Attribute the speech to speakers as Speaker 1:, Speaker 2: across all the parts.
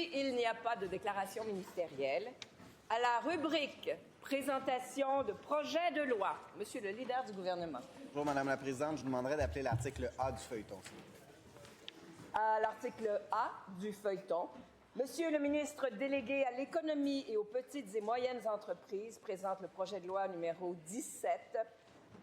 Speaker 1: Il n'y a pas de déclaration ministérielle. À la rubrique « Présentation de projet de loi », Monsieur le leader du gouvernement.
Speaker 2: Bonjour, Madame la Présidente. Je vous demanderai d'appeler l'article A du feuilleton.
Speaker 1: À l'article A du feuilleton, Monsieur le ministre délégué à l'économie et aux petites et moyennes entreprises présente le projet de loi numéro 17,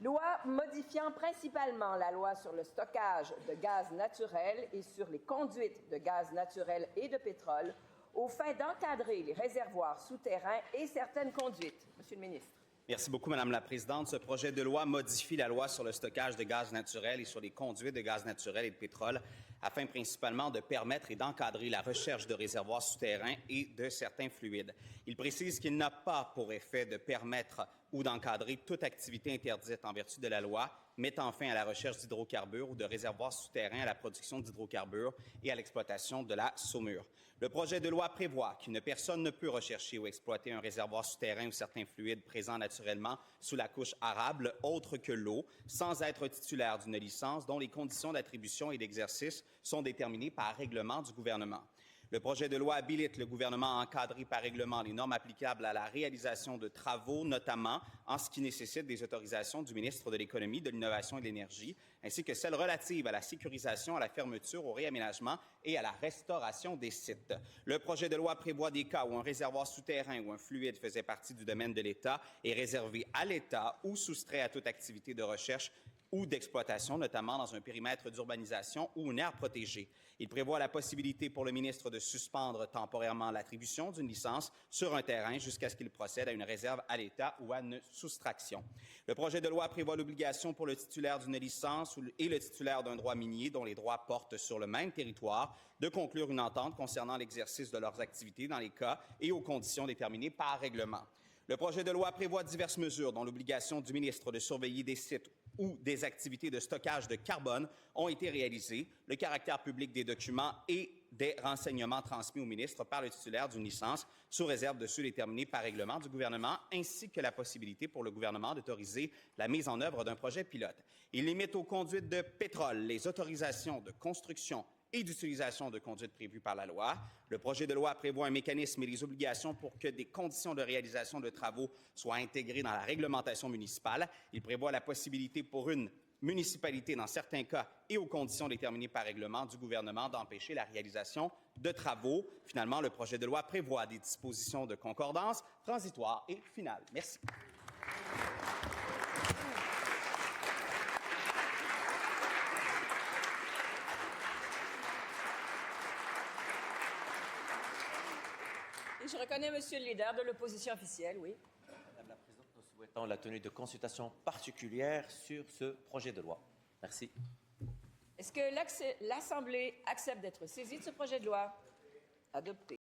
Speaker 1: loi modifiant principalement la loi sur le stockage de gaz naturel et sur les conduites de gaz naturel et de pétrole aux fins d'encadrer les réservoirs souterrains et certaines conduites. Monsieur le ministre.
Speaker 3: Merci beaucoup, Madame la Présidente. Ce projet de loi modifie la loi sur le stockage de gaz naturel et sur les conduites de gaz naturel et de pétrole afin principalement de permettre et d'encadrer la recherche de réservoirs souterrains et de certains fluides. Il précise qu'il n'a pas pour effet de permettre ou d'encadrer toute activité interdite en vertu de la loi mettant fin à la recherche d'hydrocarbures ou de réservoirs souterrains à la production d'hydrocarbures et à l'exploitation de la saumure. Le projet de loi prévoit qu'une personne ne peut rechercher ou exploiter un réservoir souterrain ou certains fluides présents naturellement sous la couche arable autre que l'eau, sans être titulaire d'une licence dont les conditions d'attribution et d'exercice sont déterminées par règlement du gouvernement. Le projet de loi habilite le gouvernement à encadrer par règlement les normes applicables à la réalisation de travaux, notamment en ce qui nécessite des autorisations du ministre de l'Économie, de l'Innovation et de l'Énergie, ainsi que celles relatives à la sécurisation, à la fermeture, au réaménagement et à la restauration des sites. Le projet de loi prévoit des cas où un réservoir souterrain ou un fluide faisait partie du domaine de l'État et réservé à l'État ou soustrait à toute activité de recherche ou d'exploitation, notamment dans un périmètre d'urbanisation ou une aire protégée. Il prévoit la possibilité pour le ministre de suspendre temporairement l'attribution d'une licence sur un terrain jusqu'à ce qu'il procède à une réserve à l'État ou à une soustraction. Le projet de loi prévoit l'obligation pour le titulaire d'une licence et le titulaire d'un droit minier dont les droits portent sur le même territoire de conclure une entente concernant l'exercice de leurs activités dans les cas et aux conditions déterminées par règlement. Le projet de loi prévoit diverses mesures dont l'obligation du ministre de surveiller des sites où des activités de stockage de carbone ont été réalisées, le caractère public des documents et des renseignements transmis au ministre par le titulaire d'une licence, sous réserve de ceux déterminés par règlement du gouvernement, ainsi que la possibilité pour le gouvernement d'autoriser la mise en œuvre d'un projet pilote. Il limite aux conduites de pétrole les autorisations de construction et d'utilisation de conduites prévues par la loi. Le projet de loi prévoit un mécanisme et des obligations pour que des conditions de réalisation de travaux soient intégrées dans la réglementation municipale. Il prévoit la possibilité pour une municipalité, dans certains cas et aux conditions déterminées par règlement du gouvernement, d'empêcher la réalisation de travaux. Finalement, le projet de loi prévoit des dispositions de concordance transitoires et finales. Merci.
Speaker 1: Et je reconnais Monsieur le leader de l'opposition officielle, oui.
Speaker 4: Madame la Présidente, nous souhaitons la tenue de consultations particulières sur ce projet de loi. Merci.
Speaker 1: Est-ce que l'Assemblée accepte d'être saisie de ce projet de loi? Adopté.